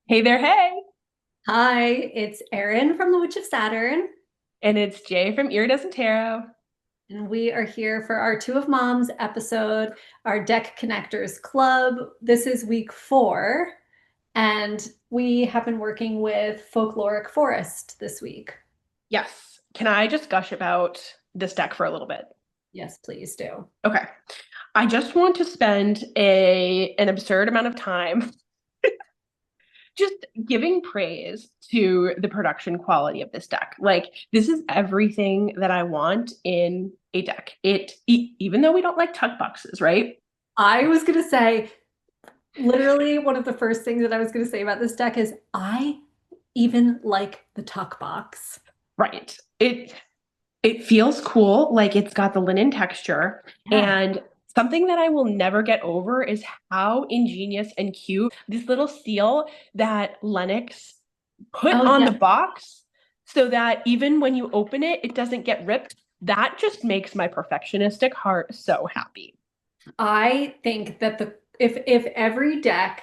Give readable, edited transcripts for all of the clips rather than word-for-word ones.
Hey there, hey. Hi, it's Erin from the Witch of Saturn, And it's Jay from Iridescent Tarot. and we are here for our Two of Moms episode, our Deck Connectors Club. This is week 4, and we have been working with Folkloric Forest this week. Yes. Can I just gush about this deck for a little bit? Yes, please do. Okay. I just want to spend an absurd amount of time just giving praise to the production quality of this deck. Like this is everything that I want in a deck. Even though we don't like tuck boxes, right? I was going to say, literally, one of the first things that I was going to say about this deck is I even like the tuck box. Right. It feels cool, like it's got the linen texture. Yeah. And something that I will never get over is how ingenious and cute this little seal that Lennox put Oh, on yeah. the box so that even when you open it, it doesn't get ripped. That just makes my perfectionistic heart so happy. I think that the if every deck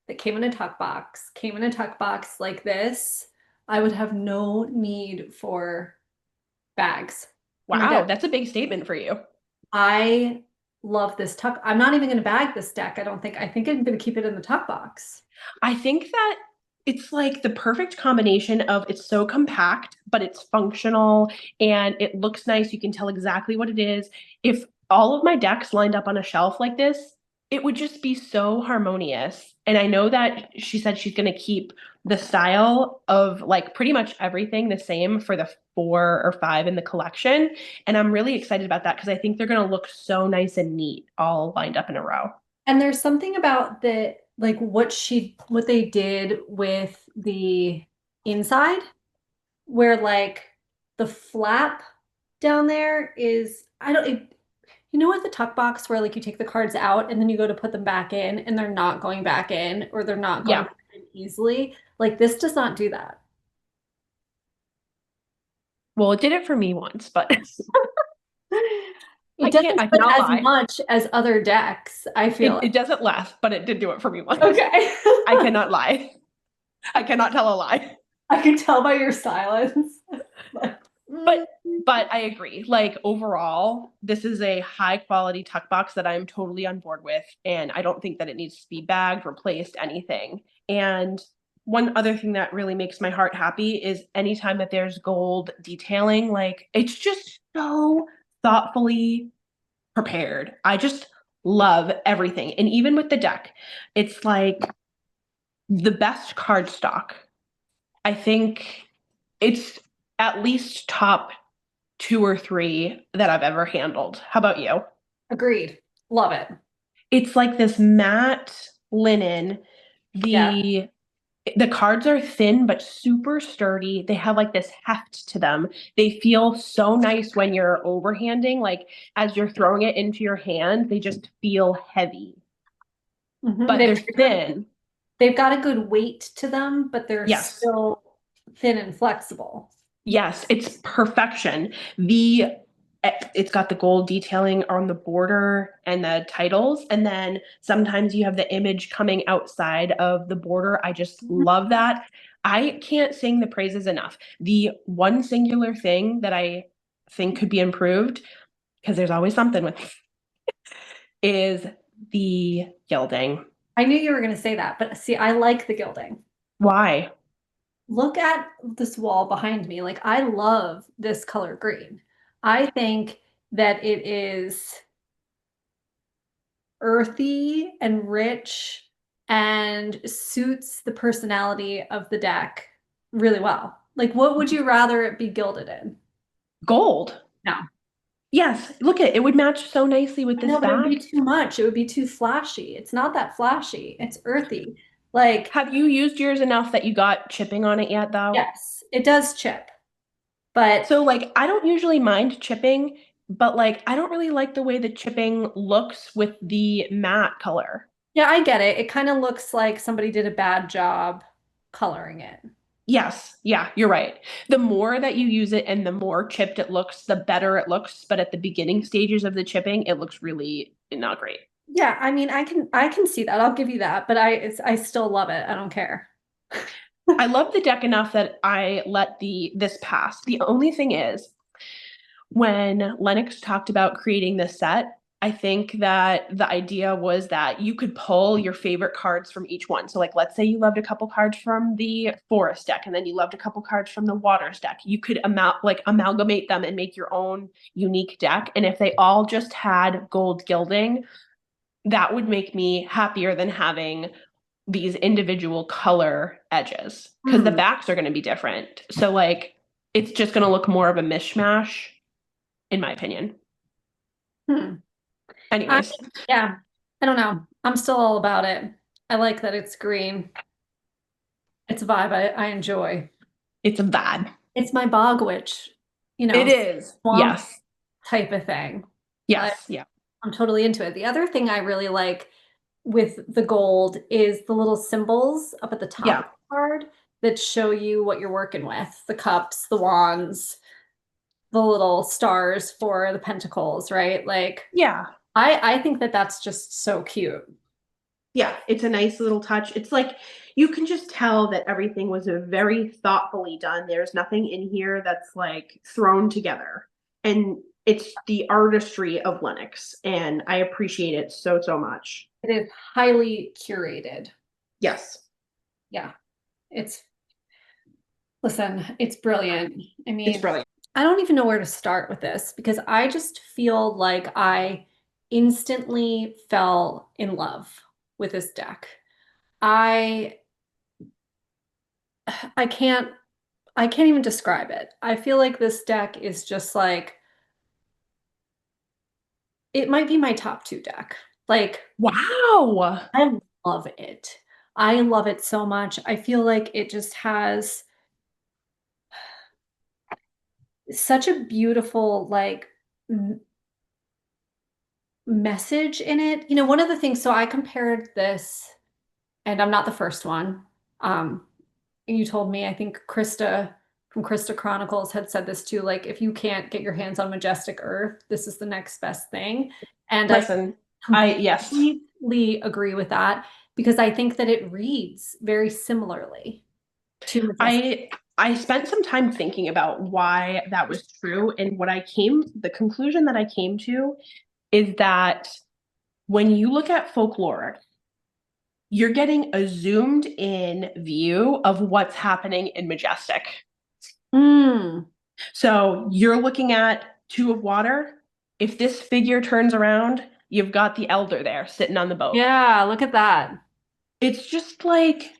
that came in a tuck box came in a tuck box like this, I would have no need for bags for my Wow, deck. that's a big statement for you. I love this tuck. I'm not even going to bag this deck. I don't think. I think I'm going to keep it in the tuck box. I think that it's like the perfect combination of it's so compact, but it's functional and it looks nice. You can tell exactly what it is. If all of my decks lined up on a shelf like this, it would just be so harmonious. And I know that she said she's going to keep the style of like pretty much everything the same for the 4 or 5 in the collection. And I'm really excited about that because I think they're going to look so nice and neat all lined up in a row. And there's something about the like what they did with the inside where like the flap down there is I don't it, you know, at the tuck box where like you take the cards out and then you go to put them back in and they're not going back in or they're not going Yeah. back in easily. Like this does not do that. Well, it did it for me once, but It doesn't I put cannot as lie. much as other decks, I feel It doesn't last, but it did do it for me like. once. Okay. I cannot lie. I cannot tell a lie. I can tell by your silence. Like, But but I agree. Like overall, this is a high quality tuck box that I'm totally on board with. And I don't think that it needs to be bagged, replaced, anything. And one other thing that really makes my heart happy is anytime that there's gold detailing, like it's just so thoughtfully prepared. I just love everything. And even with the deck, it's like the best card stock. I think it's at least top 2 or 3 that I've ever handled. How about you? agreed. Love it. It's like this matte linen. Yeah. The cards are thin but super sturdy. They have like this heft to them. They feel so nice when you're overhanding. Like as you're throwing it into your hand, they just feel heavy, Mhm. but they're thin. They've got a good weight to them, but they're Yes. still thin and flexible. Yes, it's perfection. It's got the gold detailing on the border and the titles, and then sometimes you have the image coming outside of the border. I just Mhm. love that. I can't sing the praises enough. The one singular thing that I think could be improved, because there's always something with is the gilding. I knew you were going to say that, but see, I like the gilding. Why? Look at this wall behind me. Like, I love this color green. I think that it is earthy and rich and suits the personality of the deck really well. Like, what would you rather it be gilded in? Gold. No. Yes, look at it. It would match so nicely with I this know, but it would be back. too much. It would be too flashy. It's not that flashy. It's earthy. Like, Have you used yours enough that you got chipping on it yet, though? yes, it does chip, but So, like, I don't usually mind chipping, but like, I don't really like the way the chipping looks with the matte color. yeah, I get it. It kind of looks like somebody did a bad job coloring it. Yes, yeah, you're right. The more that you use it and the more chipped it looks, the better it looks. But at the beginning stages of the chipping, it looks really not great. Yeah, I mean, I can see that. I'll give you that, but I still love it. I don't care. I love the deck enough that I let this pass. The only thing is, when Lennox talked about creating this set, I think that the idea was that you could pull your favorite cards from each one. So, like, let's say you loved a couple cards from the forest deck, and then you loved a couple cards from the waters deck. You could amalgamate them and make your own unique deck. And if they all just had gold gilding, that would make me happier than having these individual color edges because the Hmm. backs are going to be different. So, like, it's just going to look more of a mishmash, in my opinion. Hmm. I, Anyways, yeah, I don't know. I'm still all about it. I like that it's green. It's a vibe I enjoy. it's a vibe. It's my bog witch, It is. swamp Yes. type of thing. I, Yes. Yeah. I'm totally into it. The other thing I really like with the gold is the little symbols up at the top Yeah. of the card that show you what you're working with. The cups, the wands, the little stars for the pentacles, right? Like Yeah. I think that that's just so cute. Yeah. It's a nice little touch. It's like you can just tell that everything was a very thoughtfully done. There's nothing in here that's like thrown together. And it's the artistry of Lennox. And I appreciate it so, so much. It is highly curated. Yes. Yeah. It's Listen, it's brilliant. I It's mean, brilliant. I don't even know where to start with this because I just feel like I instantly fell in love with this deck. I I can't I can't even describe it. I feel like this deck is just like it might be my top two deck. Like Wow. I love it. I love it so much. I feel like it just has such a beautiful like message in it. One of the things, so I compared this, and I'm not the first one. Um, you told me, I think Krista from Krista Chronicles had said this too, like if you can't get your hands on Majestic Earth, this is the next best thing. And I Listen, yes. completely agree with that because I think that it reads very similarly to Majestic. I spent some time thinking about why that was true. And the conclusion that I came to is that when you look at folkloric, you're getting a zoomed in view of what's happening in Majestic. Mm, So you're looking at two of water. If this figure turns around, you've got the elder there sitting on the boat. yeah, look at that. It's just like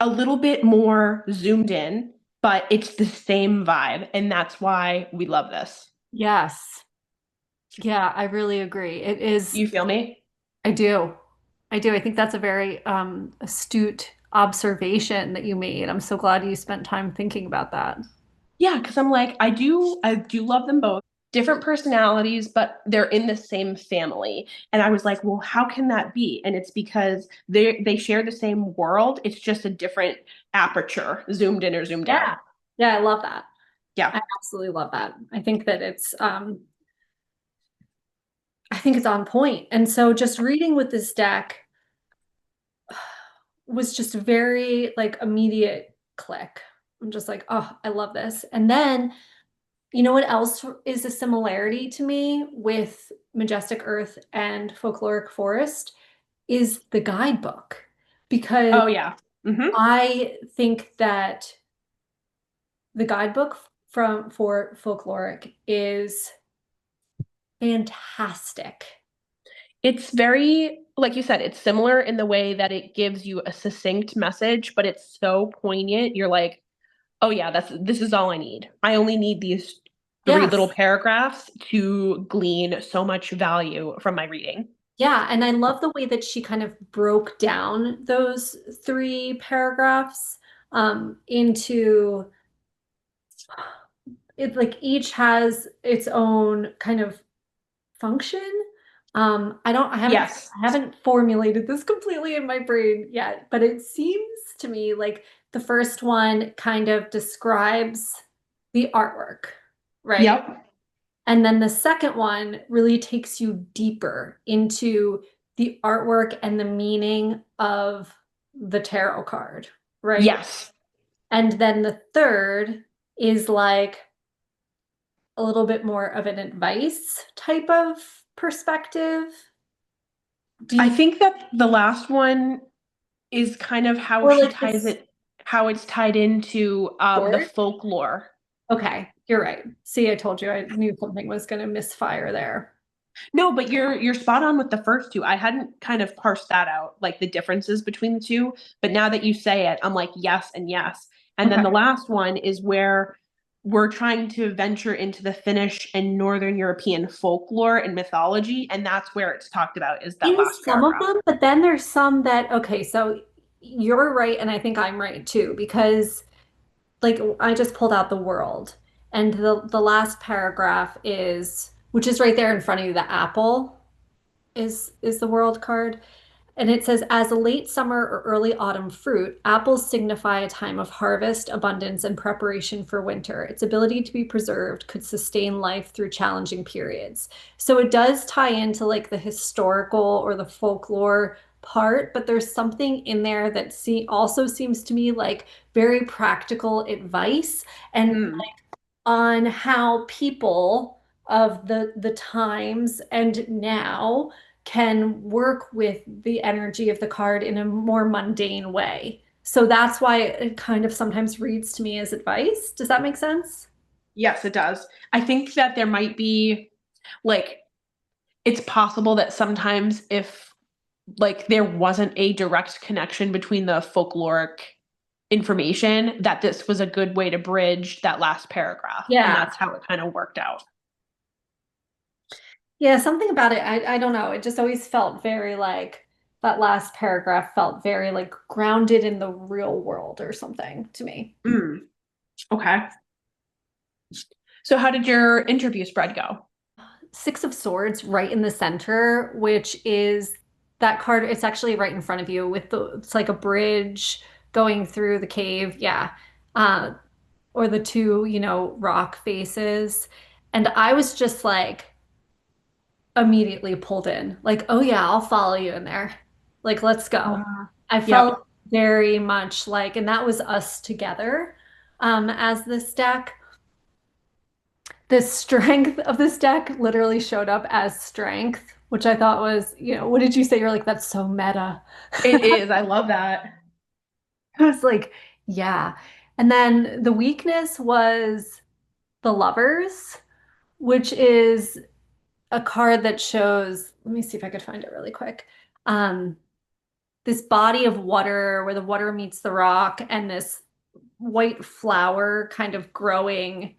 a little bit more zoomed in, but it's the same vibe. And that's why we love this. Yes. Yeah, I really agree. It is. You feel me? I do. I do. I think that's a very astute observation that you made. I'm so glad you spent time thinking about that. Yeah, because I'm like, I do love them both. Different personalities, but they're in the same family. And I was like, well, how can that be? And it's because they share the same world. It's just a different aperture, zoomed in or zoomed out. Yeah. Yeah, I love that. Yeah. I absolutely love that. I think it's on point. And so just reading with this deck was just a very like immediate click. I'm just like, oh, I love this. And then you know what else is a similarity to me with Majestic Earth and Folkloric Forest is the guidebook because Oh yeah. Hmm. I think that the guidebook for folkloric is fantastic. It's very, like you said, it's similar in the way that it gives you a succinct message, but it's so poignant. You're like, oh yeah, this is all I need. I only need these three little Yes. paragraphs to glean so much value from my reading. Yeah, and I love the way that she kind of broke down those three paragraphs into it like each has its own kind of function. Yes. I haven't formulated this completely in my brain yet, but it seems to me like the first one kind of describes the artwork, right? Yep. And then the second one really takes you deeper into the artwork and the meaning of the tarot card, right? Yes. And then the third is like a little bit more of an advice type of perspective. Do I you, think that the last one is kind of how or she like ties this it, how it's tied into the sword? folklore. Okay, you're right. See, I told you I knew something was going to misfire there. No, but you're spot on with the first two. I hadn't kind of parsed that out, like the differences between the two, but now that you say it, I'm like yes and yes. And then Okay. the last one is where we're trying to venture into the Finnish and Northern European folklore and mythology, and that's where it's talked about is that In last some of paragraph. them, but then there's some that, okay, so you're right, and I think I'm right too, because like I just pulled out the world, and the last paragraph is, which is right there in front of you, the apple is the world card. And it says, as a late summer or early autumn fruit, apples signify a time of harvest, abundance, and preparation for winter. Its ability to be preserved could sustain life through challenging periods. So it does tie into like the historical or the folklore part, but there's something in there that also seems to me like very practical advice and Mm. on how people of the times and now can work with the energy of the card in a more mundane way. So that's why it kind of sometimes reads to me as advice. Does that make sense? Yes, it does. I think that there might be like it's possible that sometimes if like there wasn't a direct connection between the folkloric information, that this was a good way to bridge that last paragraph. And Yeah. that's how it kind of worked out. Yeah, something about it, I don't know. It just always felt very like that last paragraph felt very like grounded in the real world or something to me. Mm, okay. So how did your interview spread go? Six of Swords right in the center, which is that card. It's actually right in front of you with it's like a bridge going through the cave. Yeah. Uh, or the two, rock faces. And I was just like immediately pulled in, like, oh yeah, I'll follow you in there. Like, let's go. Uh, I yep. felt very much like, and that was us together as this deck. The strength of this deck literally showed up as strength, which I thought was, what did you say? You're like, that's so meta. It is. I love that. I was like, yeah. And then the weakness was the lovers, which is a card that shows, let me see if I could find it really quick. Um, this body of water where the water meets the rock and this white flower kind of growing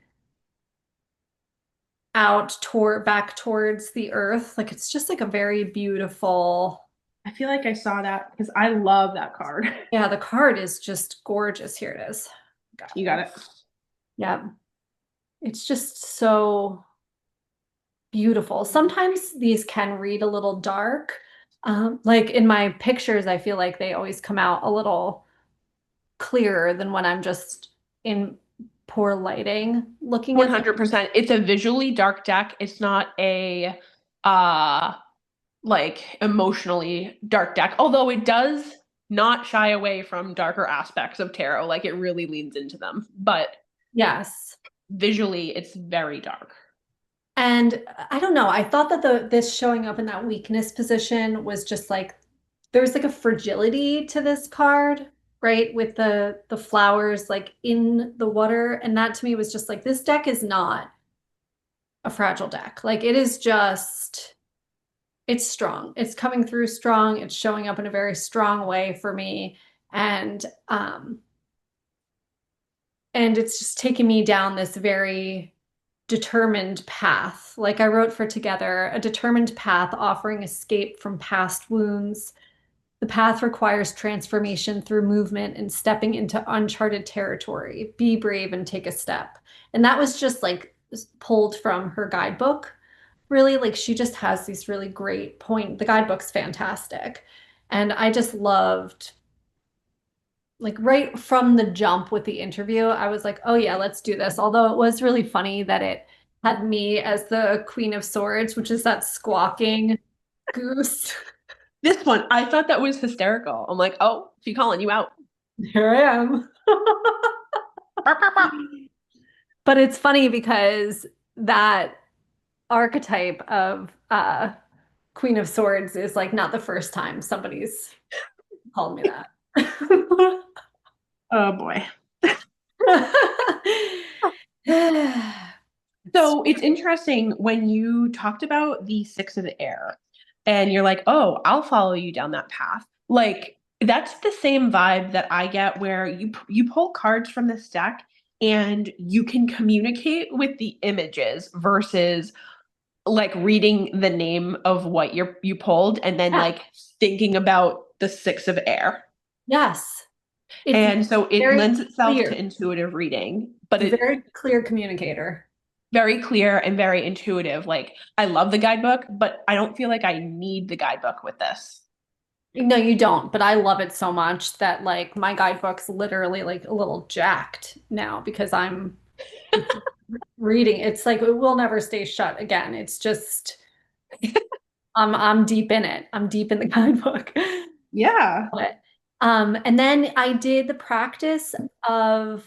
out toward back towards the earth. Like it's just like a very beautiful. I feel like I saw that because I love that card. Yeah, the card is just gorgeous. Here it is. Got You got it. it. Yeah. It's just so beautiful. Sometimes these can read a little dark. Like in my pictures, I feel like they always come out a little clearer than when I'm just in poor lighting looking at them. 100%. It's a visually dark deck. It's not a uh like emotionally dark deck, although it does not shy away from darker aspects of tarot. Like it really leans into them, but Yes. visually it's very dark. And I don't know. I thought that this showing up in that weakness position was just like there's like a fragility to this card, right? With the flowers like in the water. And that to me was just like this deck is not a fragile deck. Like it is just it's strong. It's coming through strong. It's showing up in a very strong way for me. And and it's just taking me down this very determined path. Like I wrote for Together, a determined path offering escape from past wounds. The path requires transformation through movement and stepping into uncharted territory. Be brave and take a step. And that was just like pulled from her guidebook. Really, like she just has these really great point. The guidebook's fantastic. And I just loved like right from the jump with the interview, I was like, oh yeah, let's do this. Although it was really funny that it had me as the Queen of Swords, which is that squawking goose. This one, I thought that was hysterical. I'm like, oh, she calling you out. Here I am. But it's funny because that archetype of Queen of Swords is like not the first time somebody's called me that. Oh boy. So it's interesting when you talked about the six of the air and you're like, oh, I'll follow you down that path. Like that's the same vibe that I get where you pull cards from this deck and you can communicate with the images versus like reading the name of what you pulled and then Yeah. like thinking about the six of air. Yes. It's And so it very lends itself to clear. intuitive reading, but It's a it very clear communicator. very clear and very intuitive. Like I love the guidebook, but I don't feel like I need the guidebook with this. No, you don't, but I love it so much that like my guidebook's literally like a little jacked now because I'm reading. It's like it will never stay shut again. It's just I'm deep in it. I'm deep in the guidebook. Yeah. But, and then I did the practice of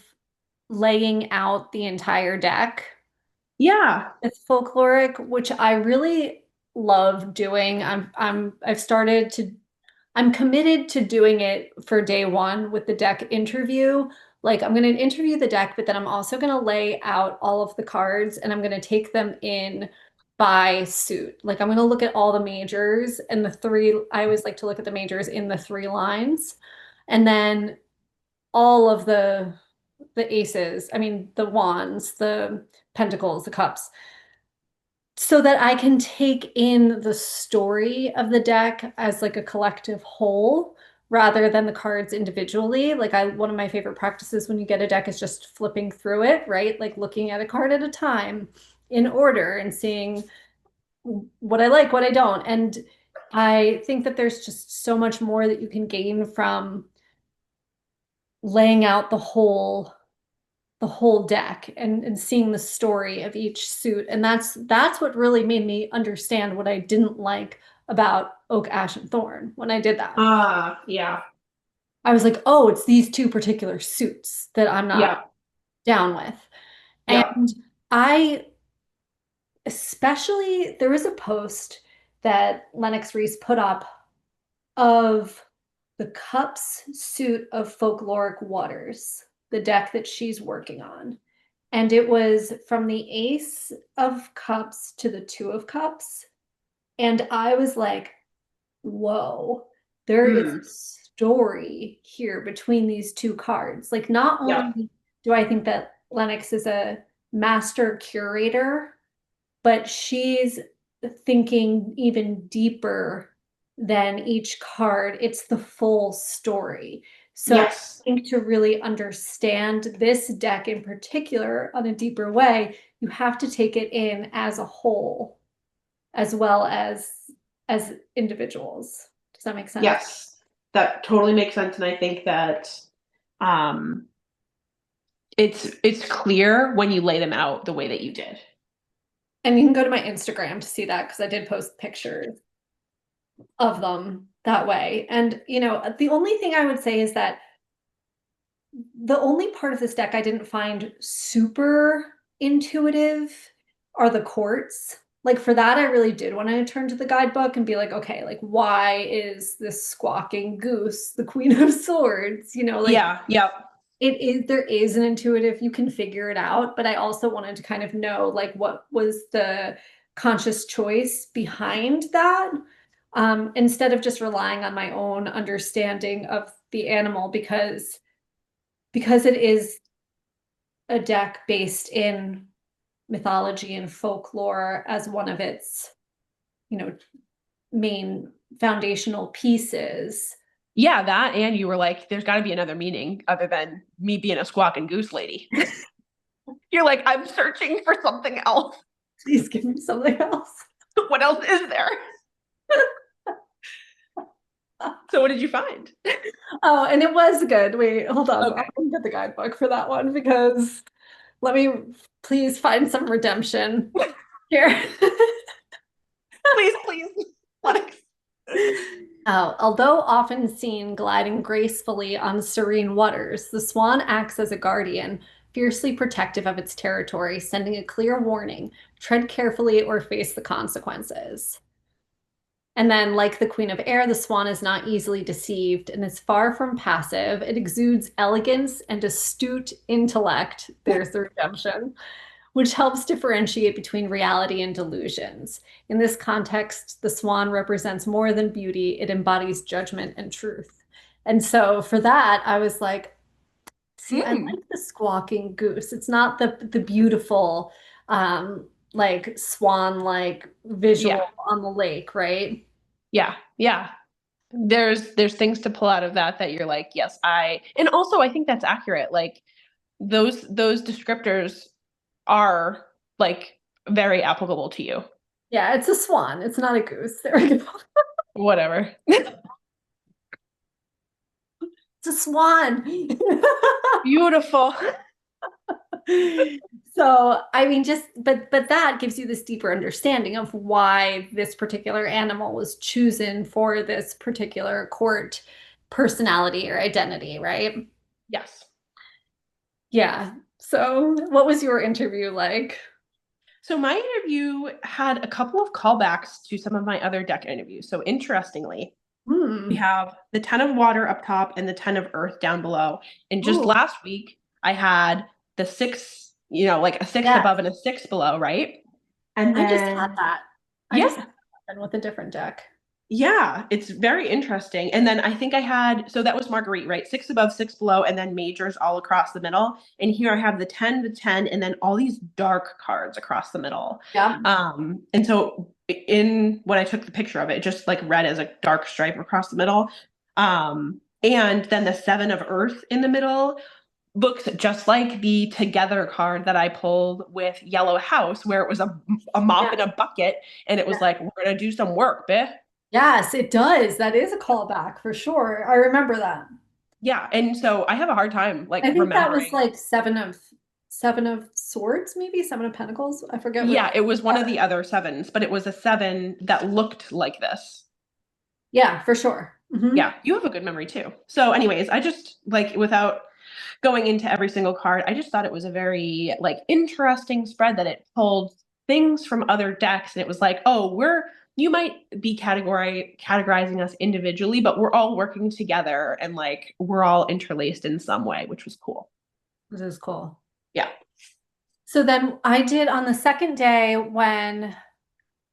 laying out the entire deck. Yeah. It's folkloric, which I really love doing. I've started to I'm committed to doing it for day one with the deck interview. Like I'm going to interview the deck, but then I'm also going to lay out all of the cards and I'm going to take them in by suit. Like I'm going to look at all the majors and the three, I always like to look at the majors in the three lines. And then all of the aces, I mean the wands, the pentacles, the cups, so that I can take in the story of the deck as like a collective whole rather than the cards individually. Like one of my favorite practices when you get a deck is just flipping through it, right? Like looking at a card at a time in order and seeing what I like, what I don't. And I think that there's just so much more that you can gain from laying out the whole deck and seeing the story of each suit. And that's what really made me understand what I didn't like about Oak, Ash, and Thorn when I did that. Yeah. I was like, oh, it's these two particular suits that I'm not Yeah. down with. Yeah. And I especially there was a post that Lennox Reese put up of the Cups suit of Folkloric Waters, the deck that she's working on. And it was from the Ace of Cups to the Two of Cups. And I was like, whoa, there is Mm. a story here between these two cards. Like, not Yeah. only do I think that Lennox is a master curator, but she's thinking even deeper than each card. It's the full story. So I Yes. think to really understand this deck in particular on a deeper way, you have to take it in as a whole as well as individuals. Does that make sense? Yes. That totally makes sense. And I think that um it's clear when you lay them out the way that you did. And you can go to my Instagram to see that because I did post pictures of them that way. And the only thing I would say is that the only part of this deck I didn't find super intuitive are the courts. Like for that, I really did want to turn to the guidebook and be like, okay, like why is this squawking goose the Queen of Swords? Like Yeah. Yep. there is an intuitive, you can figure it out, but I also wanted to kind of know like what was the conscious choice behind that, instead of just relying on my own understanding of the animal because it is a deck based in mythology and folklore as one of its, you know, main foundational pieces. Yeah, that and you were like, there's got to be another meaning other than me being a squawking goose lady. You're like, I'm searching for something else. Please give me something else. What else is there? So what did you find? Oh, and it was good. Wait, hold on. Okay. I'll get the guidebook for that one because let me please find some redemption here. Please, please. Like, Although often seen gliding gracefully on serene waters, the swan acts as a guardian, fiercely protective of its territory, sending a clear warning: tread carefully or face the consequences. And then, like the Queen of Air, the swan is not easily deceived and is far from passive. It exudes elegance and astute intellect. There's the redemption, which helps differentiate between reality and delusions. In this context, the swan represents more than beauty, it embodies judgment and truth. And so for that, I was like, see, I Mm. like the squawking goose. It's not the beautiful like swan like Yeah. visual on the lake, right? Yeah. Yeah. There's things to pull out of that you're like, yes, and also I think that's accurate. Like those descriptors are like very applicable to you. Yeah, it's a swan. It's not a goose. There we go. Whatever. It's a swan. Beautiful. So, I mean, just but that gives you this deeper understanding of why this particular animal was chosen for this particular court personality or identity, right? Yes. Yeah. So, what was your interview like? So my interview had a couple of callbacks to some of my other deck interviews. So interestingly, we Hmm. have the 10 of water up top and the 10 of earth down below. And just Ooh, last week, I had the six, like a six yeah. above and a six below, right? And I just had then, that. I just yeah, had that with a different deck. yeah, it's very interesting. And then I think I had, so that was Marguerite, right? Six above, six below, and then majors all across the middle. And here I have the 10, and then all these dark cards across the middle. Yeah. And so in when I took the picture of it, just like red as a dark stripe across the middle. And then the seven of earth in the middle looks just like the together card that I pulled with yellow house, where it was a mop Yeah. and a bucket. And it was Yeah. like, we're going to do some work, bitch. Yes, it does. That is a callback for sure. I remember that. Yeah, and so I have a hard time like I think that was remembering. like seven of swords, maybe seven of pentacles. I forget which. Yeah, it was one of the other sevens, but it was a seven that looked like this. Yeah, for sure. Yeah, you have a good memory too. So anyways, I just like without going into every single card, I just thought it was a very like interesting spread that it pulled things from other decks and it was like, "Oh, you might be categorizing us individually, but we're all working together and like we're all interlaced in some way," which was cool. This is cool. Yeah. So then I did on the second day when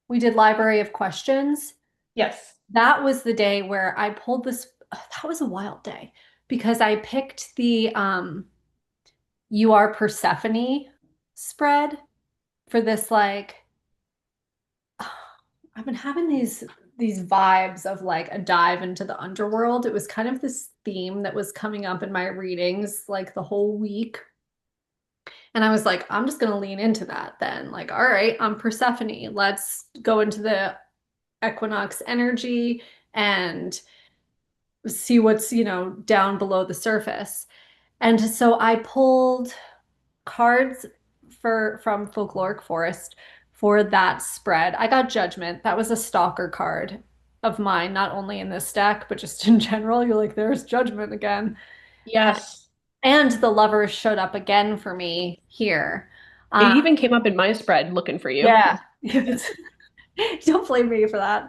we did Library of Questions. Yes. That was the day where I pulled this. That was a wild day because I picked the You Are Persephone spread for this like I've been having these vibes of like a dive into the underworld. It was kind of this theme that was coming up in my readings like the whole week. And I was like, I'm just going to lean into that then. Like, all right, I'm Persephone. Let's go into the equinox energy and see what's, down below the surface. And so I pulled cards from Folkloric Forest for that spread. I got Judgment. That was a stalker card of mine, not only in this deck, but just in general. You're like, there's Judgment again. Yes. And the Lovers showed up again for me here. It Uh, even came up in my spread looking for you. yeah. Don't blame me for that.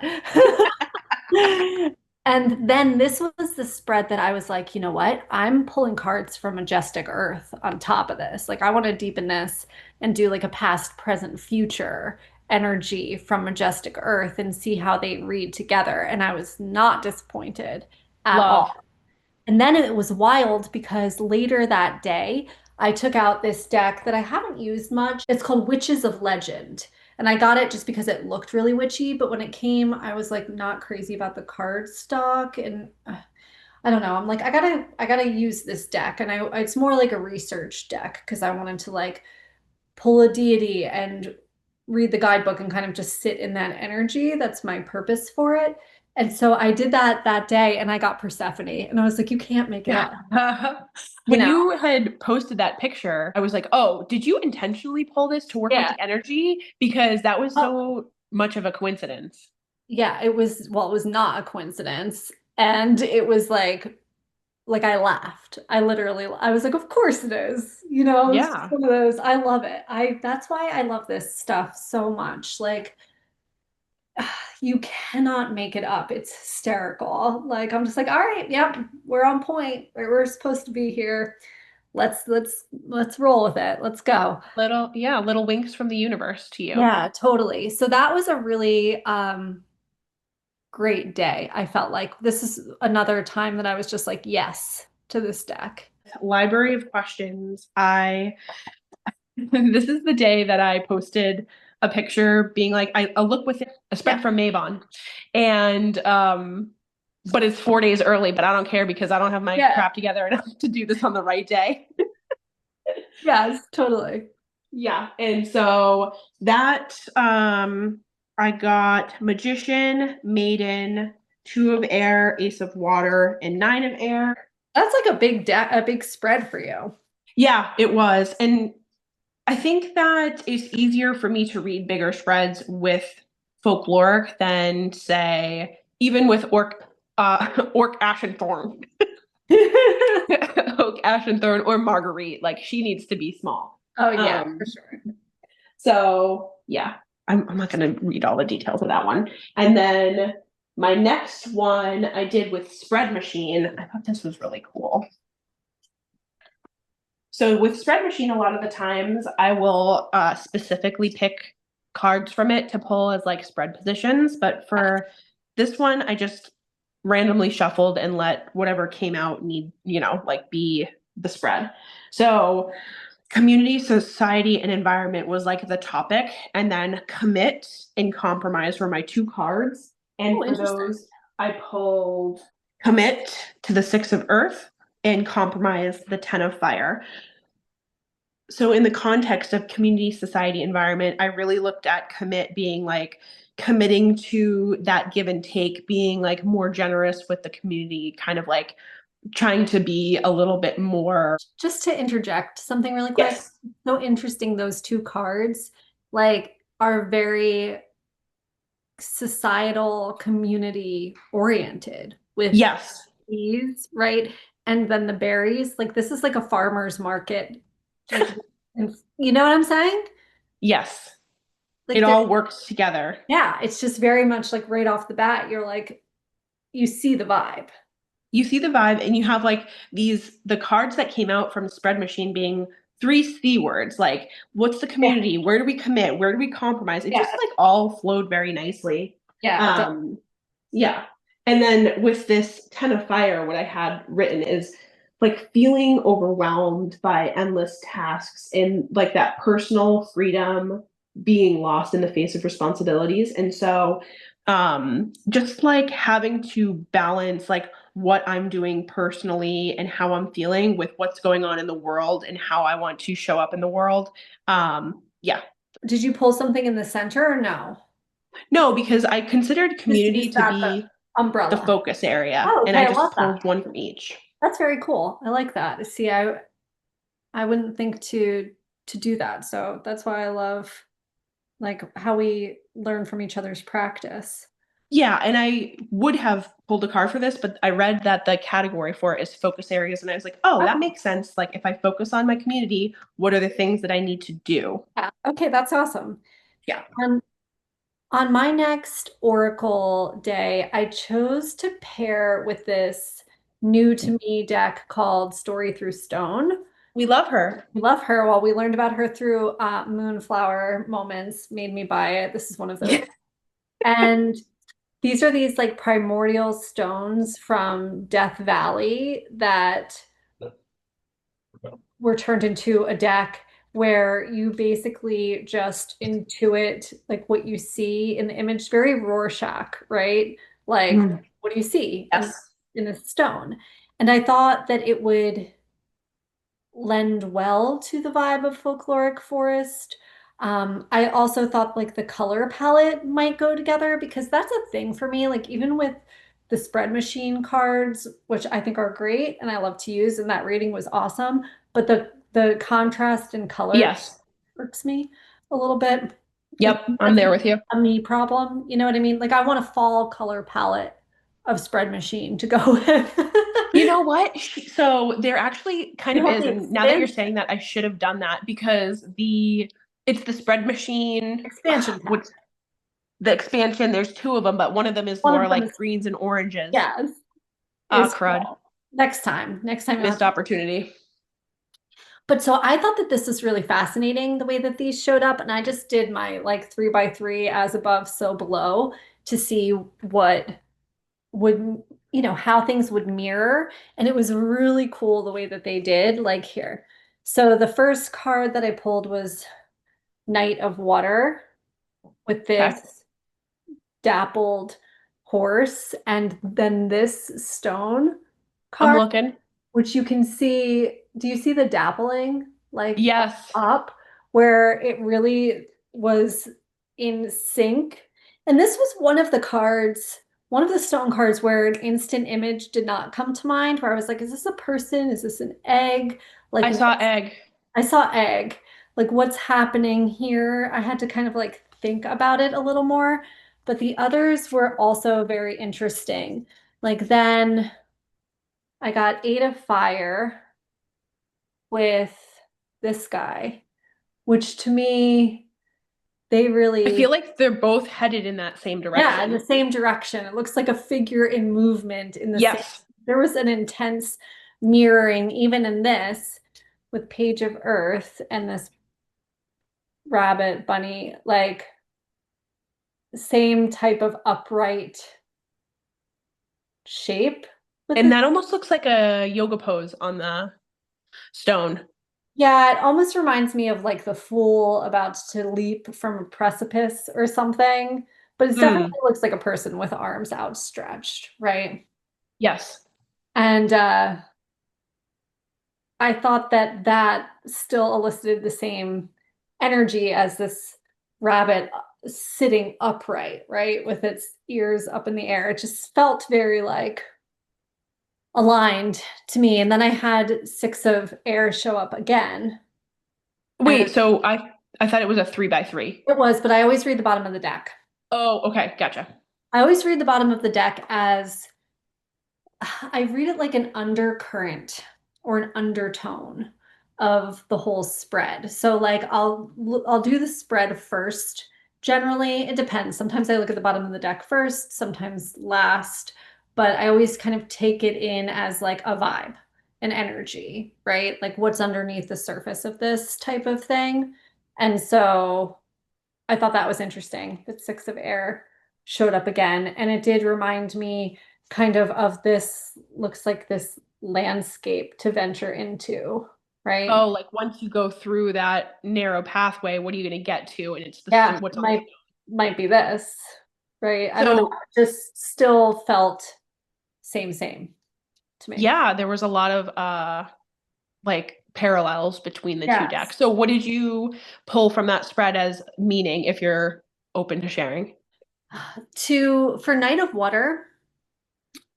And then this was the spread that I was like, you know what? I'm pulling cards from Majestic Earth on top of this. Like, I want to deepen this and do like a past, present, future energy from Majestic Earth and see how they read together. And I was not disappointed at Love. all. And then it was wild because later that day, I took out this deck that I haven't used much. It's called Witches of Legend. And I got it just because it looked really witchy, but when it came, I was like not crazy about the card stock and I don't know. I'm like I gotta use this deck and it's more like a research deck because I wanted to like pull a deity and read the guidebook and kind of just sit in that energy. That's my purpose for it. And so I did that day and I got Persephone and I was like, you can't make it up. You When know? you had posted that picture, I was like, oh, did you intentionally pull this to work with Yeah. the energy? Because that was Oh, so much of a coincidence. yeah, it was, well, it was not a coincidence. And it was like I laughed. I was like, of course it is. It's just Yeah. one of those. I love it. That's why I love this stuff so much. Like you cannot make it up. It's hysterical. Like I'm just like, all right, yep, we're on point. We're supposed to be here. Let's roll with it. Let's go. Little winks from the universe to you. Yeah, totally. So that was a really great day. I felt like this is another time that I was just like, yes to this deck. Library of questions. This is the day that I posted a picture being like, I look with a spread Yeah. from Mavon. And but it's 4 days early, but I don't care because I don't have my Yeah. crap together enough to do this on the right day. Yes, totally. Yeah. And so that I got Magician, Maiden, Two of Air, Ace of Water, and Nine of Air. That's like a big spread for you. Yeah, it was. And I think that it's easier for me to read bigger spreads with folkloric than say even with orc ash and thorn. Oak ash and thorn or Marguerite. Like she needs to be small. Oh yeah, for sure. So yeah, I'm not gonna read all the details of that one. And then my next one I did with spread machine. I thought this was really cool. So with spread machine, a lot of the times I will specifically pick cards from it to pull as like spread positions. But for this one, I just randomly shuffled and let whatever came out need, like be the spread. So community, society, and environment was like the topic. And then commit and compromise were my two cards. And Oh, for interesting. those, I pulled commit to the Six of Earth and compromise the Ten of Fire. So in the context of community, society, environment, I really looked at commit being like committing to that give and take, being like more generous with the community, kind of like trying to be a little bit more. Just to interject something really quick. Yes. So interesting, those two cards like are very societal community oriented with Yes. these, right? And then the berries, like this is like a farmer's market. Like, and you know what I'm saying? Yes. It Like there, all works together. yeah, it's just very much like right off the bat, you're like, you see the vibe. You see the vibe and you have like the cards that came out from spread machine being three C words, like what's the Yeah, community, where do we commit, where do we compromise, it just yeah, like all flowed very nicely. yeah. um yeah. And then with this Ten of Fire, what I had written is like feeling overwhelmed by endless tasks and like that personal freedom being lost in the face of responsibilities. And so just like having to balance like what I'm doing personally and how I'm feeling with what's going on in the world and how I want to show up in the world. Yeah. Did you pull something in the center or no? No, because I considered Just community use to that be the umbrella. focus area, Oh, and okay, I I love just that. pulled one from each. That's very cool. I like that. See, I wouldn't think to do that. So that's why I love like how we learn from each other's practice. Yeah, and I would have pulled a card for this, but I read that the category for it is focus areas, and I was like, oh, that Oh, makes sense. Like, if I focus on my community, what are the things that I need to do? yeah. Okay, that's awesome. Yeah. Um, on my next Oracle day, I chose to pair with this new to me deck called Story Through Stone. We love her. We love her. Well, we learned about her through Moonflower Moments, made me buy it. This is one of those. Yeah. And these are these like primordial stones from Death Valley that were turned into a deck where you basically just intuit like what you see in the image, very Rorschach, right? Like, Mm. what do you see Yes. in a stone? And I thought that it would lend well to the vibe of Folkloric Forest. I also thought like the color palette might go together because that's a thing for me. Like even with the spread machine cards, which I think are great and I love to use, and that reading was awesome. But the contrast and color Yes. irks me a little bit. Like Yep. I'm that's there with you. a me problem. You know what I mean? Like I want a fall color palette of spread machine to go with. You know what? So there actually kind You of have is, the and now that you're expansion saying that, I should have done that because it's the spread machine, expansion pack. which the expansion. There's two of them, but one of them is One more of them like is, greens and oranges. yes, Ah, is crud, fall. Next time you'll have missed to. opportunity. But so I thought that this was really fascinating the way that these showed up, and I just did my like 3 by 3 as above, so below to see what would, how things would mirror. And it was really cool the way that they did, like here. So the first card that I pulled was Knight of Water with Okay, this dappled horse, and then this stone I'm card, looking. which you can see. Do you see the dappling like Yes, up where it really was in sync? And this was one of the cards, one of the stone cards where an instant image did not come to mind, where I was like, is this a person? Is this an egg? Like I saw what's egg. I saw egg. Like what's happening here? I had to kind of like think about it a little more, but the others were also very interesting. Like then I got Eight of Fire with this guy, which to me, they I feel really, like they're both headed in that same yeah, in the direction. same direction. It looks like a figure in movement in the same. Yes, There was an intense mirroring even in this with Page of Earth and this rabbit bunny, like same type of upright shape with and this. that almost looks like a yoga pose on the stone. Yeah, it almost reminds me of like the fool about to leap from a precipice or something, but it definitely Hmm. looks like a person with arms outstretched, right? Yes. And I thought that that still elicited the same energy as this rabbit sitting upright, right? With its ears up in the air. It just felt very like aligned to me. And then I had Six of Air show up again. And Wait, so I thought it was a 3 by 3. it was, but I always read the bottom of the deck. Oh, okay, gotcha. I always read the bottom of the deck as I read it like an undercurrent or an undertone of the whole spread. So like I'll do the spread first. Generally, it depends. Sometimes I look at the bottom of the deck first, sometimes last, but I always kind of take it in as like a vibe, an energy, right? Like what's underneath the surface of this type of thing. And so I thought that was interesting that Six of Air showed up again. And it did remind me kind of this, looks like this landscape to venture into, right? Oh, like once you go through that narrow pathway, what are you going to get to? And it's Yeah, what's on the might be this, right? I don't know. so It just still felt same to me. yeah, there was a lot of like parallels between the two Yes. decks. So what did you pull from that spread as meaning if you're open to sharing? For Knight of Water,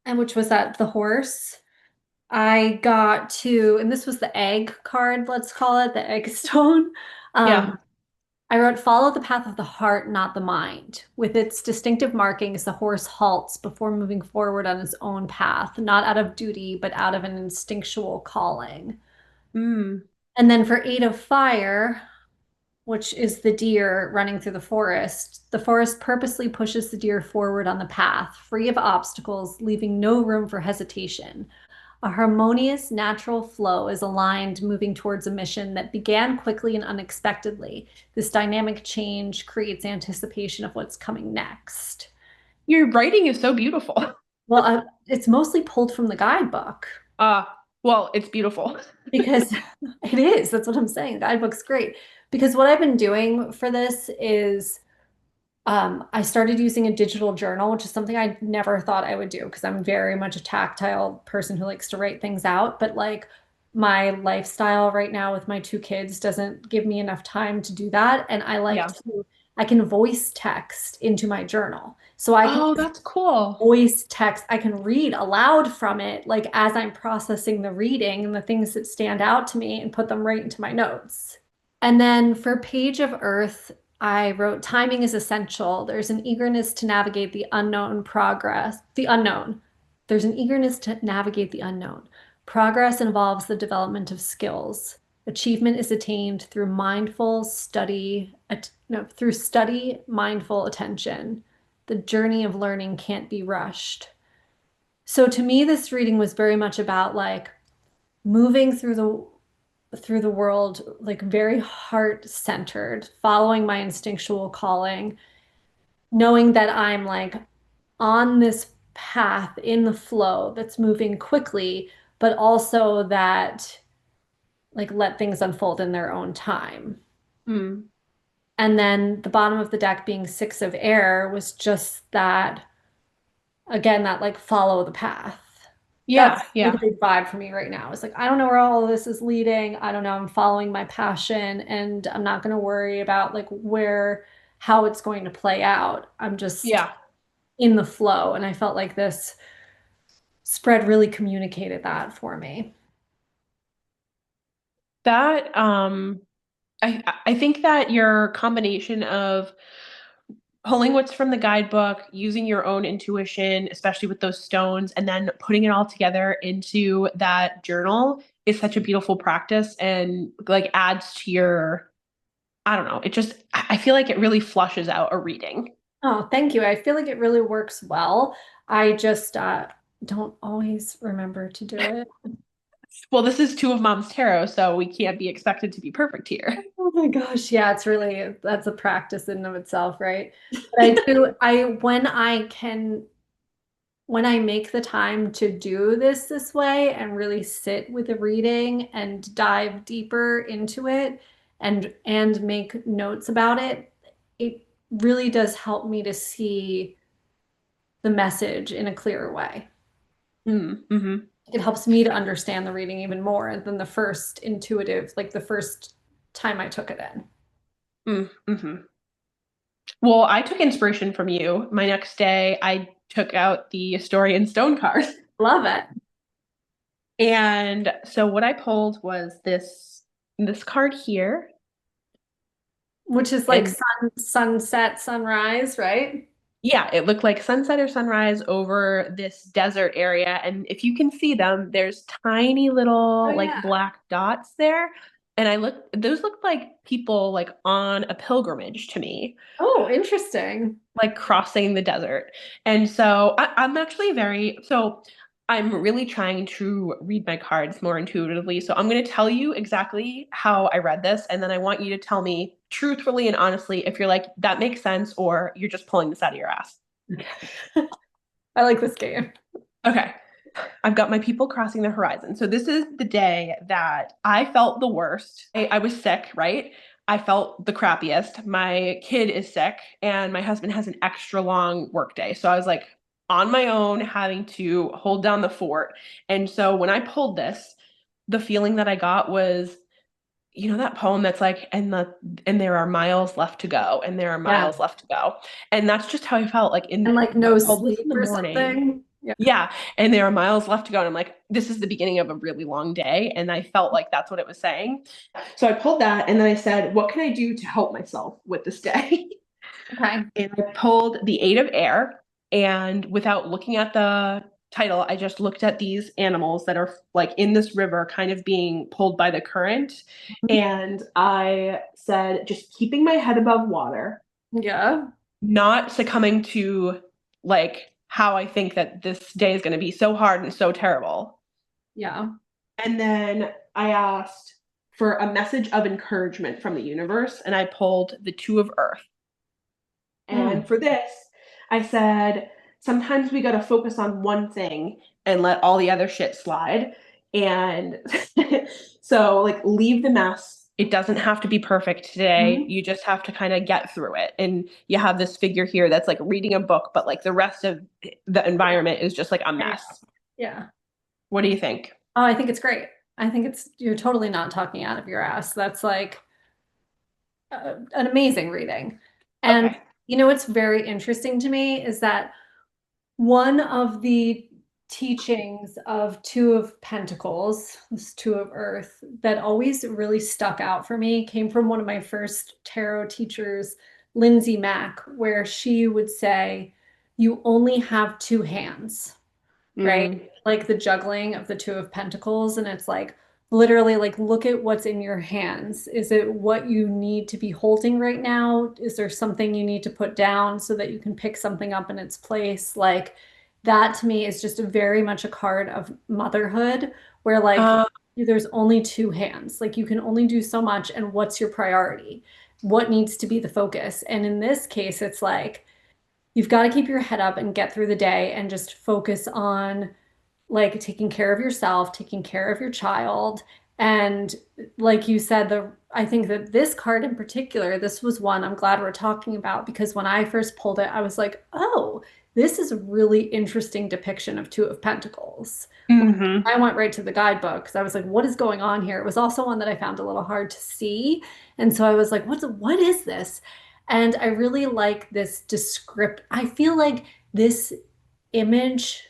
and which was that the horse. I got to, and this was the egg card, let's call it the egg stone. Yeah. Um, I wrote, follow the path of the heart, not the mind. With its distinctive markings, the horse halts before moving forward on its own path, not out of duty, but out of an instinctual calling. Mm. And then for Eight of Fire, which is the deer running through the forest purposely pushes the deer forward on the path, free of obstacles, leaving no room for hesitation. A harmonious, natural flow is aligned, moving towards a mission that began quickly and unexpectedly. This dynamic change creates anticipation of what's coming next. Your writing is so beautiful. Well, it's mostly pulled from the guidebook Uh, well, it's beautiful. because it is. That's what I'm saying. The guidebook's great. Because what I've been doing for this is I started using a digital journal, which is something I never thought I would do because I'm very much a tactile person who likes to write things out. But like my lifestyle right now with my two kids doesn't give me enough time to do that. And Yeah. I can voice text into my journal. So I can Oh, that's cool. voice text, I can read aloud from it, like as I'm processing the reading and the things that stand out to me and put them right into my notes. And then for Page of Earth, I wrote timing is essential. There's an eagerness to navigate the unknown progress, the unknown. There's an eagerness to navigate the unknown. Progress involves the development of skills. Achievement is attained through mindful study, no, through study, mindful attention. The journey of learning can't be rushed. So to me, this reading was very much about like moving through the world, like very heart-centered, following my instinctual calling, knowing that I'm like on this path in the flow that's moving quickly, but also that like let things unfold in their own time. Mm. And then the bottom of the deck being six of air was just that, again, that like follow the path. Yeah, That's like yeah, a big vibe for me right now. It's like, I don't know where all of this is leading. I don't know. I'm following my passion and I'm not going to worry about like how it's going to play out. I'm just yeah. in the flow. And I felt like this spread really communicated that for me. That I think that your combination of pulling what's from the guidebook, using your own intuition, especially with those stones, and then putting it all together into that journal is such a beautiful practice and like adds to your, I don't know, it just, I feel like it really flushes out a reading. Oh, thank you. I feel like it really works well. I just don't always remember to do it. Well, this is two of mom's tarot, so we can't be expected to be perfect here. Oh my gosh, yeah, it's really that's a practice in and of itself, right? But I do I when I make the time to do this way and really sit with the reading and dive deeper into it and make notes about it, it really does help me to see the message in a clearer way. Mm-hmm. It helps me to understand the reading even more than the first intuitive, like the first time I took it in. Mm-hmm. Well, I took inspiration from you. My next day, I took out the story in stone card. Love it. And so what I pulled was this card here. Which is like And sunset, sunrise, right? yeah, it looked like sunset or sunrise over this desert area. And if you can see them, there's tiny Oh little like yeah. black dots there. And those looked like people like on a pilgrimage to me, Oh, interesting. like crossing the desert. And so I'm really trying to read my cards more intuitively. So I'm going to tell you exactly how I read this. And then I want you to tell me truthfully and honestly if you're like, that makes sense, or you're just pulling this out of your ass. I like this game. Okay. I've got my people crossing the horizon. So this is the day that I felt the worst. I was sick, right? I felt the crappiest. My kid is sick, and my husband has an extra long work day. So I was like on my own, having to hold down the fort. And so when I pulled this, the feeling that I got was, you know, that poem that's like, and there are miles left to go, and there are Yeah. miles left to go. And that's just how I felt like And like I no pulled this in sleep the or morning. something. Yeah. Yeah. And there are miles left to go. And I'm like, this is the beginning of a really long day. And I felt like that's what it was saying. So I pulled that and then I said, what can I do to help myself with this day? Okay. And I pulled the Eight of Air. And without looking at the title, I just looked at these animals that are like in this river, kind of being pulled by the current. And I said, just keeping my head above water, Yeah. not succumbing to like how I think that this day is going to be so hard and so terrible. Yeah. And then I asked for a message of encouragement from the universe, and I pulled the Two of Earth. Mm. And for this, I said, sometimes we got to focus on one thing and let all the other shit slide. And so, like, leave the mess. It doesn't have to be perfect today. Mhm. You just have to kind of get through it. And you have this figure here that's like reading a book, but like the rest of the environment is just like a Yeah. mess. Yeah. What do you think? Oh, I think it's great. I think you're totally not talking out of your ass. That's like an amazing reading. And Okay. you know what's very interesting to me is that one of the teachings of Two of Pentacles, this Two of Earth, that always really stuck out for me came from one of my first tarot teachers, Lindsay Mack, where she would say, you only have two hands. right? Mm. Like the juggling of the Two of Pentacles, and it's like literally like look at what's in your hands. Is it what you need to be holding right now? Is there something you need to put down so that you can pick something up in its place? Like that to me is just very much a card of motherhood where like Uh, there's only two hands. Like you can only do so much, and what's your priority? What needs to be the focus? And in this case, it's like you've got to keep your head up and get through the day and just focus on like taking care of yourself, taking care of your child. And like you said, I think that this card in particular, this was one I'm glad we're talking about because when I first pulled it, I was like, oh, this is a really interesting depiction of Two of Pentacles. mhm. I went right to the guidebook because I was like, what is going on here? It was also one that I found a little hard to see. And so I was like, what is this? And I really like this descript. I feel like this image,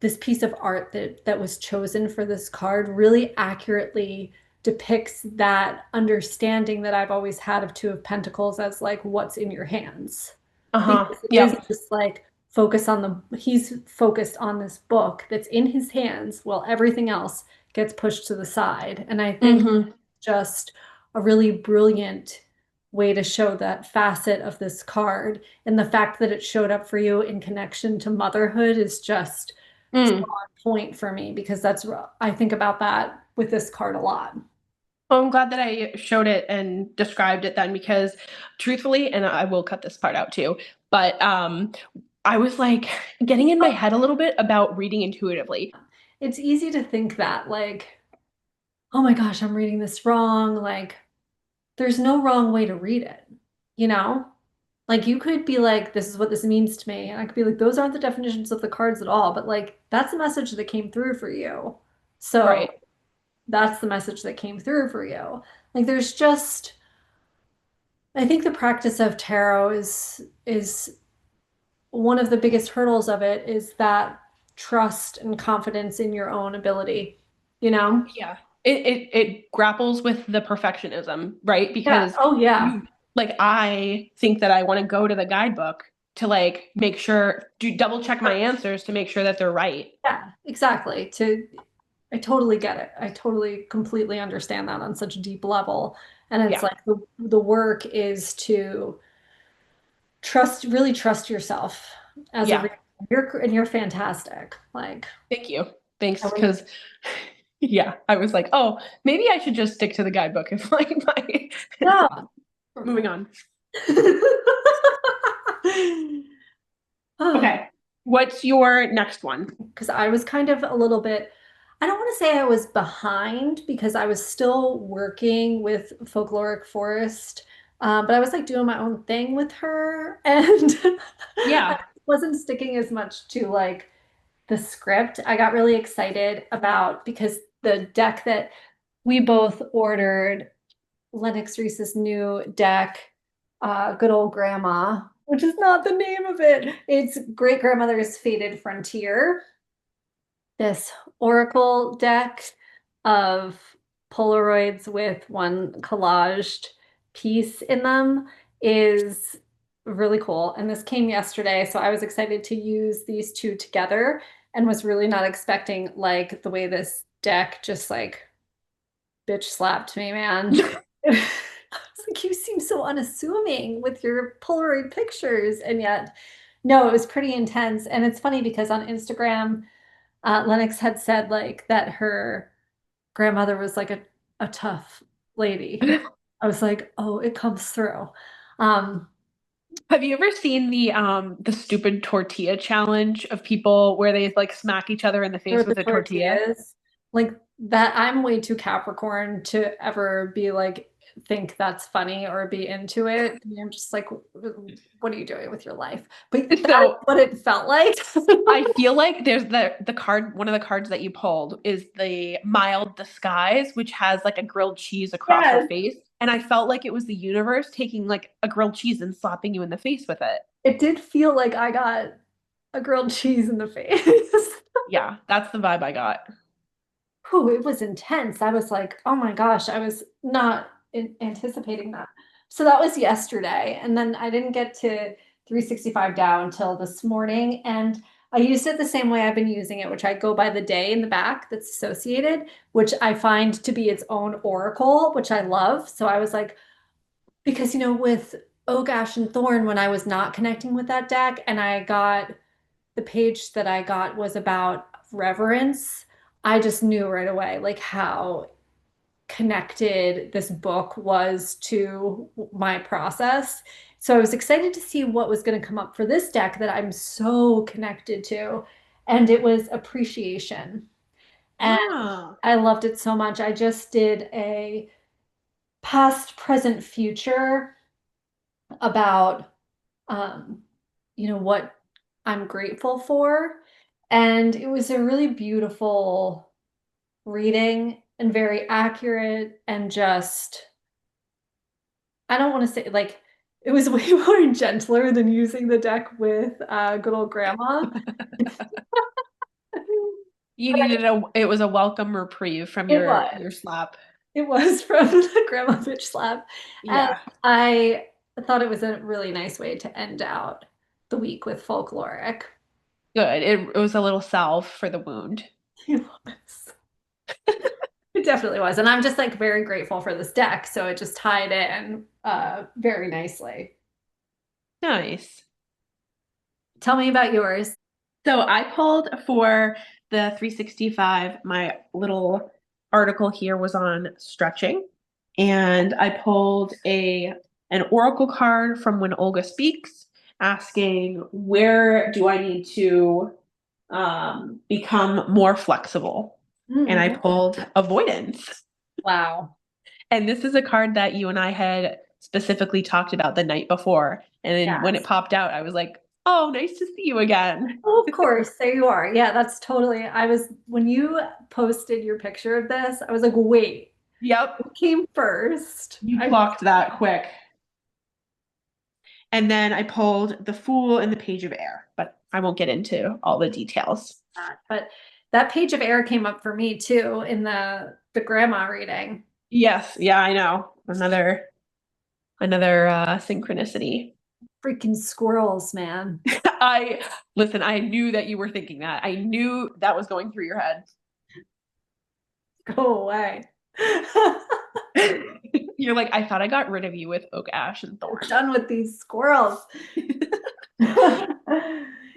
this piece of art that was chosen for this card really accurately depicts that understanding that I've always had of Two of Pentacles as like what's in your hands. Uh-huh. Because it is Yep. just like he's focused on this book that's in his hands while everything else gets pushed to the side. And I think Hmm. just a really brilliant way to show that facet of this card. And the fact that it showed up for you in connection to motherhood is just so Mm. on point for me because I think about that with this card a lot. Well, I'm glad that I showed it and described it then because truthfully, and I will cut this part out too, but I was like getting in my head a little bit about reading intuitively. It's easy to think that, like, oh my gosh, I'm reading this wrong. Like, there's no wrong way to read it, you know? Like, you could be like, this is what this means to me. And I could be like, those aren't the definitions of the cards at all. But, like, that's the message that came through for you. So, Right. that's the message that came through for you. Like, there's just, I think the practice of tarot is one of the biggest hurdles of it is that trust and confidence in your own ability, you know? Yeah. It grapples with the perfectionism, right? Yeah. Because Oh, yeah. you like I think that I want to go to the guidebook to like make sure do double check my answers to make sure that they're right. Yeah, exactly. I totally get it. I totally completely understand that on such a deep level. And it's Yeah. like the work is to really trust yourself as a Yeah. reader. You're fantastic. Like, Thank you. I Thanks. really, Because yeah, I was like, oh, maybe I should just stick to the guidebook if like my yeah. moving on. Okay. What's your next one? Because I was kind of a little bit, I don't want to say I was behind because I was still working with Folkloric Forest, but I was like doing my own thing with her and I Yeah. wasn't sticking as much to like the script. I got really excited about because the deck that we both ordered, Lennox Reese's new deck, Good Old Grandma, which is not the name of it. It's Great Grandmother's Faded Frontier, this oracle deck of Polaroids with one collaged piece in them is really cool. And this came yesterday, so I was excited to use these two together and was really not expecting like the way this deck just like bitch slapped me, man. I was like, you seem so unassuming with your Polaroid pictures. And yet, no, it was pretty intense. And it's funny because on Instagram, Lennox had said like that her grandmother was like a tough lady. I was like, oh, it comes through. Um, Have you ever seen the stupid tortilla challenge of people where they like smack each other in the or face the with a tortilla? tortillas, like that, I'm way too Capricorn to ever be like, think that's funny or be into it. I'm just like, what are you doing with your life? But that is So what it felt like. I feel like there's the card, one of the cards that you pulled is the mild disguise, which has like a grilled cheese across her Yes, face. And I felt like it was the universe taking like a grilled cheese and slapping you in the face with it. it did feel like I got a grilled cheese in the face. Yeah, that's the vibe I got. Whew, it was intense. I was like, oh my gosh, I was not anticipating that. So that was yesterday. And then I didn't get to 365 Dow until this morning. And I used it the same way I've been using it, which I go by the day in the back that's associated, which I find to be its own oracle, which I love. So I was like, because with Oak, Ash, and Thorn, when I was not connecting with that deck, and I got the page that I got was about reverence, I just knew right away like how connected this book was to my process. So I was excited to see what was going to come up for this deck that I'm so connected to. And it was appreciation. And Ah, I loved it so much. I just did a past, present, future about what I'm grateful for. And it was a really beautiful reading and very accurate and just, I don't want to say like, it was way more gentler than using the deck with good old grandma. you But needed it was a welcome reprieve from it your was. slap. It was from the grandma bitch slap. And Yeah, I thought it was a really nice way to end out the week with folkloric. good. It was a little salve for the wound. It was. It definitely was. And I'm just like very grateful for this deck. So it just tied in very nicely. Nice. Tell me about yours. So I pulled for the 365. My little article here was on stretching, and I pulled an oracle card from When Olga Speaks, asking where do I need to become more flexible, and I Mm, pulled avoidance. wow. And this is a card that you and I had specifically talked about the night before, and then when it Yes. popped out, I was like, "Oh, nice to see you again." Oh, of course. There you are. Yeah, that's totally. When you posted your picture of this, I was like, wait, Yep. who came first? You clocked that quick. And then I pulled the Fool and the Page of Air, but I won't get into all the details. But that page of air came up for me too in the grandma reading. Yes, yeah, I know. Another synchronicity. Freaking squirrels, man. I listen, I knew that you were thinking that. I knew that was going through your head. Go away. You're like, I thought I got rid of you with Oak, Ash, and Thorn. Done with these squirrels.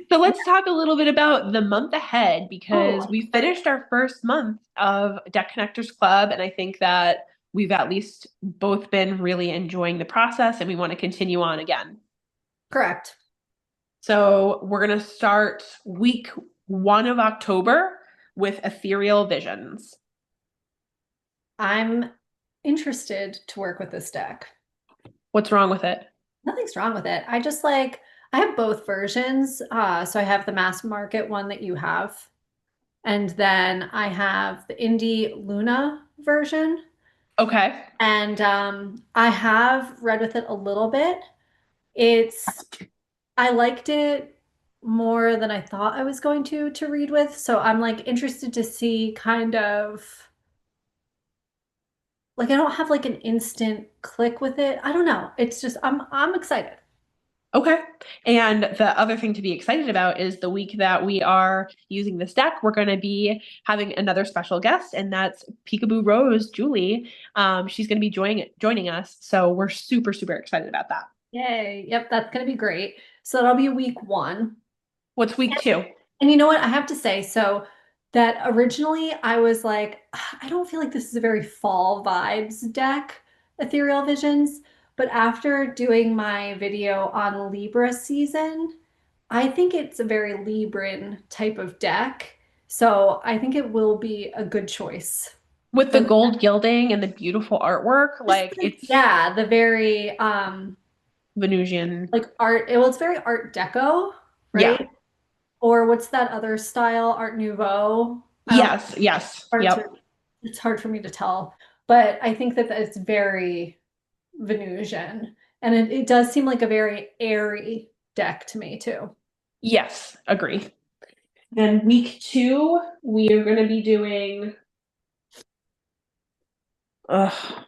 So let's talk a little bit about the month ahead because Oh, we finished our first month of Deck Connectors Club, and I think that we've at least both been really enjoying the process and we want to continue on again. correct. So we're going to start week 1 of October with Ethereal Visions. I'm interested to work with this deck. What's wrong with it? Nothing's wrong with it. I have both versions. So I have the mass market one that you have, and then I have the indie Luna version. Okay. And I have read with it a little bit. It's I liked it more than I thought I was going to read with. So I'm like interested to see kind of like I don't have like an instant click with it. I don't know. It's just I'm excited. Okay. And the other thing to be excited about is the week that we are using this deck, we're going to be having another special guest, and that's Peekaboo Rose, Julie. She's going to be joining us. So we're super, super excited about that. Yay. Yep, that's gonna be great. So that'll be week one. What's week 2? And you know what? I have to say, so that originally I was like, I don't feel like this is a very fall vibes deck, Ethereal Visions. But after doing my video on Libra season, I think it's a very Libran type of deck. So I think it will be a good choice With for the gold gilding and the beautiful artwork, just like like, it's yeah, the very Venusian. like art, well, it's very art deco, right? Yeah. Or what's that other style? Art Nouveau. I don't Yes. Yes. hard to Yep. it's hard for me to tell. But I think that it's very Venusian. And it does seem like a very airy deck to me too. Yes. Agree. Then week 2, we are going to be doing. Ugh.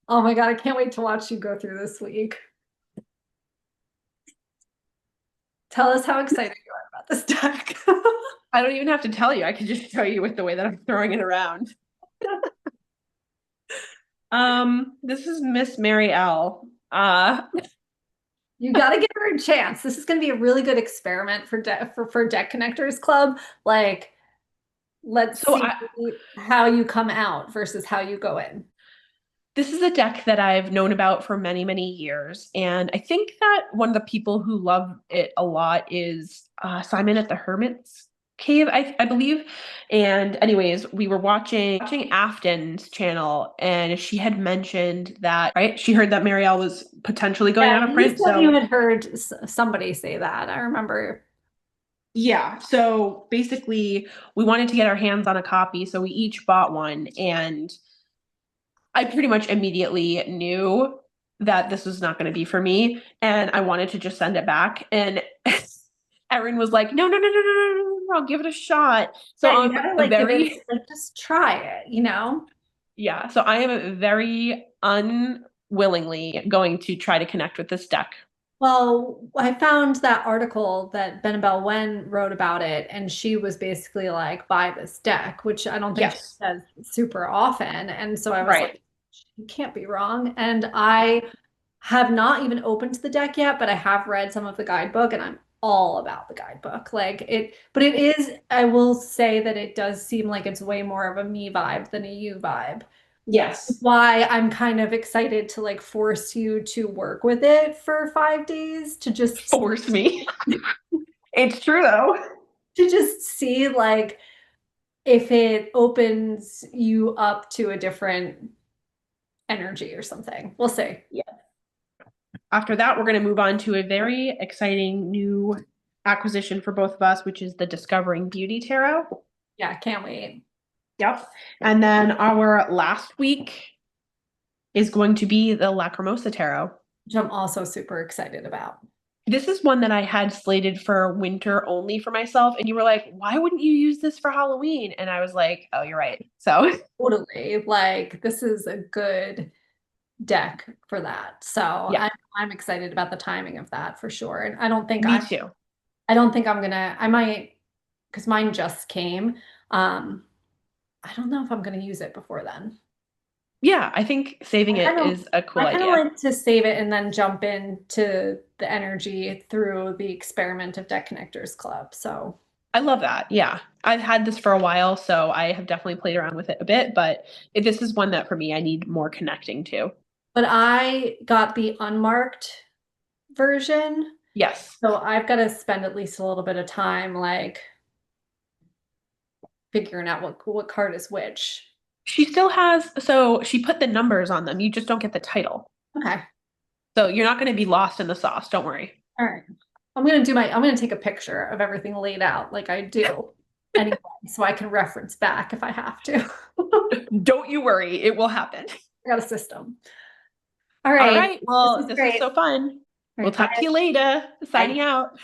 Oh my God, I can't wait to watch you go through this week. Tell us how excited you are about this deck. I don't even have to tell you. I can just show you with the way that I'm throwing it around. This is Miss Mary L. You got to give her a chance. This is going to be a really good experiment for Deck Connectors Club. Like, let's So see how you come out versus how you go in. This is a deck that I've known about for many, many years. And I think that one of the people who love it a lot is Simon at the Hermit's Cave, I believe. And anyways, we were watching Afton's channel, and she had mentioned that, right? She heard that Marielle was potentially going out of print. So you had heard somebody say that. I remember. Yeah. So basically, we wanted to get our hands on a copy. So we each bought one, and I pretty much immediately knew that this was not going to be for me, and I wanted to just send it back. And Erin was like, "No, no, no, no, no, no, no, no, I'll give it a shot." So Yeah, you I'm gotta like very, give it, like just try it, you know? yeah. So I am very unwillingly going to try to connect with this deck. Well, I found that article that Bennabelle Wen wrote about it, and she was basically like, buy this deck, which I don't think she Yes. says super often. And so I was Right. like, you can't be wrong. And I have not even opened the deck yet, but I have read some of the guidebook and I'm all about the guidebook. Like it, but it is, I will say that it does seem like it's way more of a me vibe than a you vibe. Yes. Why I'm kind of excited to like force you to work with it for 5 days Force me. It's true though. to just see like if it opens you up to a different energy or something. We'll see. Yeah. After that, we're going to move on to a very exciting new acquisition for both of us, which is the Discovering Beauty Tarot. Yeah, can't wait. Yep. And then our last week is going to be the Lacrimosa Tarot. Which I'm also super excited about. This is one that I had slated for winter only for myself. And you were like, why wouldn't you use this for Halloween? And I was like, oh, you're right. So Totally. Like this is a good deck for that. So yeah, I'm excited about the timing of that for sure. And me too. I don't think I'm gonna, I might, because mine just came. I don't know if I'm gonna use it before then. Yeah, I think saving it is a cool I kind of idea. like to save it and then jump into the energy through the experiment of Deck Connectors Club. So I love that. Yeah. I've had this for a while, so I have definitely played around with it a bit, but this is one that for me I need more connecting to. but I got the unmarked version. Yes. So I've got to spend at least a little bit of time like figuring out what card is which. She still has, so she put the numbers on them. You just don't get the title. Okay. So you're not going to be lost in the sauce. Don't worry. All right. I'm gonna take a picture of everything laid out like I do anyway, so I can reference back if I have to. Don't you worry. It will happen. I got a system. All All right. right. Well, This is this was great. so fun. All We'll right, talk to bye. you later. Signing Bye. out.